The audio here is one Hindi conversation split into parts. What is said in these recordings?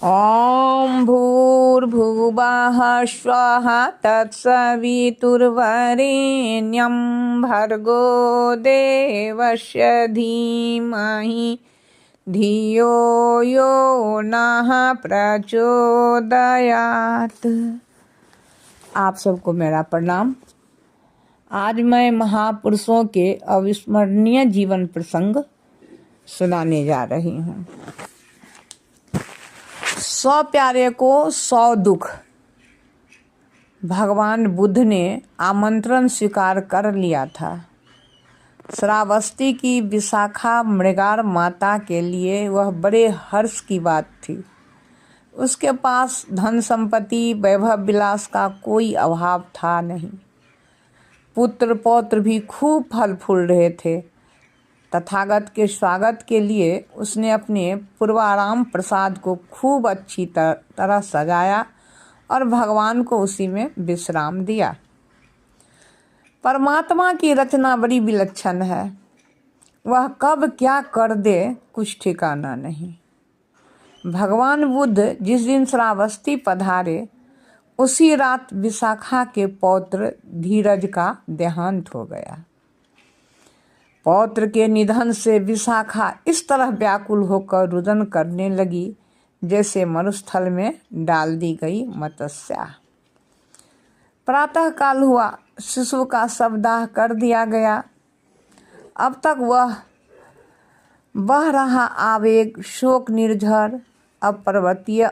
ॐ भूर्भुवः स्वः तत्सवितुर्वरेण्यं भर्गो देवस्य धीमहि धियो यो नः प्रचोदयात्। आप सबको मेरा प्रणाम। आज मैं महापुरुषों के अविस्मरणीय जीवन प्रसंग सुनाने जा रही हूँ। 100 प्यारे को 100 दुख। भगवान बुद्ध ने आमंत्रण स्वीकार कर लिया था। श्रावस्ती की विशाखा मृगार माता के लिए वह बड़े हर्ष की बात थी। उसके पास धन संपत्ति वैभव विलास का कोई अभाव था नहीं। पुत्र पौत्र भी खूब फल फूल रहे थे। तथागत के स्वागत के लिए उसने अपने पूर्वाराम प्रसाद को खूब अच्छी तरह सजाया और भगवान को उसी में विश्राम दिया। परमात्मा की रचना बड़ी विलक्षण है। वह कब क्या कर दे कुछ ठिकाना नहीं। भगवान बुद्ध जिस दिन श्रावस्ती पधारे उसी रात विशाखा के पौत्र धीरज का देहांत हो गया। पौत्र के निधन से विशाखा इस तरह व्याकुल होकर रुदन करने लगी जैसे मरुस्थल में डाल दी गई मत्स्या। प्रातः काल हुआ, शिशु का शवदाह कर दिया गया। अब तक वह बह रहा आवेग शोक निर्झर अब पर्वतीय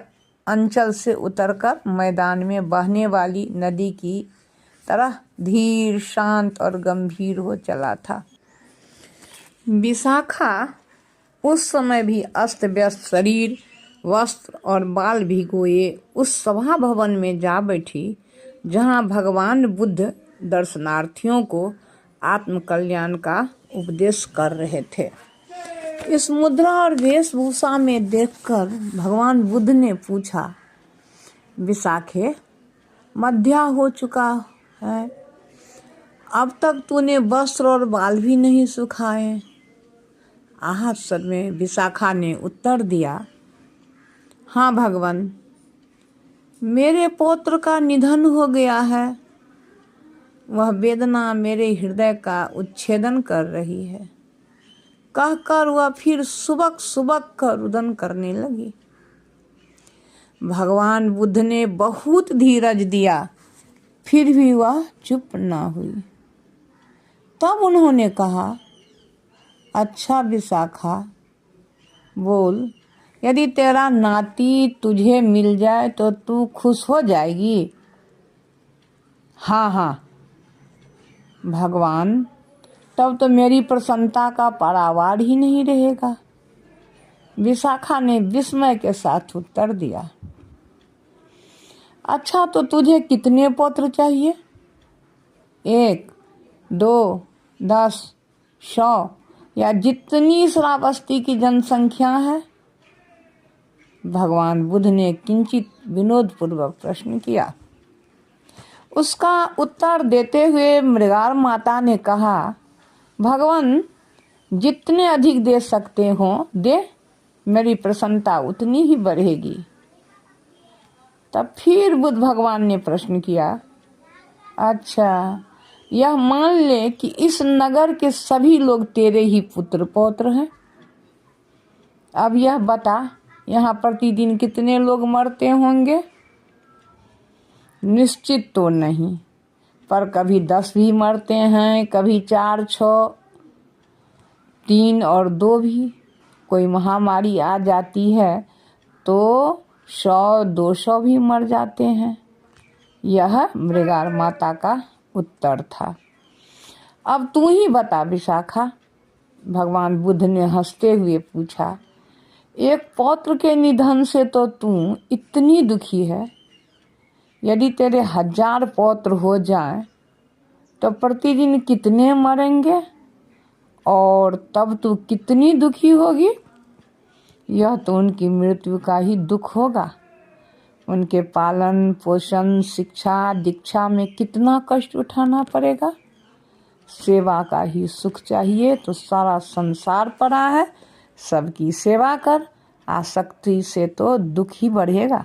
अंचल से उतरकर मैदान में बहने वाली नदी की तरह धीर शांत और गंभीर हो चला था। विशाखा उस समय भी अस्त व्यस्त शरीर वस्त्र और बाल भिगोए उस सभा भवन में जा बैठी जहाँ भगवान बुद्ध दर्शनार्थियों को आत्मकल्याण का उपदेश कर रहे थे। इस मुद्रा और वेशभूषा में देखकर भगवान बुद्ध ने पूछा, विशाखे, मध्या हो चुका है, अब तक तूने वस्त्र और बाल भी नहीं सुखाए। आहत स्वर में विशाखा ने उत्तर दिया, हाँ भगवान, मेरे पौत्र का निधन हो गया है। वह वेदना मेरे हृदय का उच्छेदन कर रही है। कहकर वह फिर सुबक सुबक कर रुदन करने लगी। भगवान बुद्ध ने बहुत धीरज दिया, फिर भी वह चुप ना हुई। तब उन्होंने कहा, अच्छा विशाखा, बोल, यदि तेरा नाती तुझे मिल जाए तो तू खुश हो जाएगी? हाँ हाँ भगवान, तब तो मेरी प्रसन्नता का पारावार ही नहीं रहेगा। विशाखा ने विस्मय के साथ उत्तर दिया। अच्छा, तो तुझे कितने पौत्र चाहिए? 1, 2, 10, 100 या जितनी श्रावस्ती की जनसंख्या है? भगवान बुद्ध ने किंचित विनोदपूर्वक प्रश्न किया। उसका उत्तर देते हुए मृगार माता ने कहा, भगवान, जितने अधिक दे सकते हो दे, मेरी प्रसन्नता उतनी ही बढ़ेगी। तब फिर बुद्ध भगवान ने प्रश्न किया, अच्छा, यह मान ले कि इस नगर के सभी लोग तेरे ही पुत्र पौत्र हैं। अब यह बता, यहाँ प्रतिदिन कितने लोग मरते होंगे? निश्चित तो नहीं, पर कभी 10 भी मरते हैं, कभी 4, 6, 3 और 2 भी। कोई महामारी आ जाती है तो 100, 200 भी मर जाते हैं। यह मृगार माता का उत्तर था। अब तू ही बता विशाखा, भगवान बुद्ध ने हंसते हुए पूछा। एक पौत्र के निधन से तो तू इतनी दुखी है। यदि तेरे 1000 पौत्र हो जाएं तो प्रतिदिन कितने मरेंगे और तब तू कितनी दुखी होगी? यह तो उनकी मृत्यु का ही दुख होगा। उनके पालन पोषण शिक्षा दीक्षा में कितना कष्ट उठाना पड़ेगा। सेवा का ही सुख चाहिए तो सारा संसार पड़ा है, सबकी सेवा कर, आसक्ति से तो दुख ही बढ़ेगा।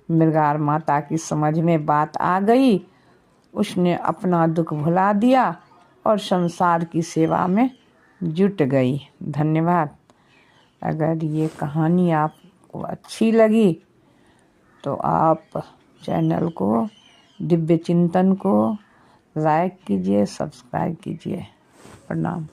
मृगार माता की समझ में बात आ गई, उसने अपना दुख भुला दिया और संसार की सेवा में जुट गई। धन्यवाद। अगर ये कहानी आपको अच्छी लगी तो आप चैनल को, दिव्य चिंतन को लाइक कीजिए, सब्सक्राइब कीजिए। प्रणाम।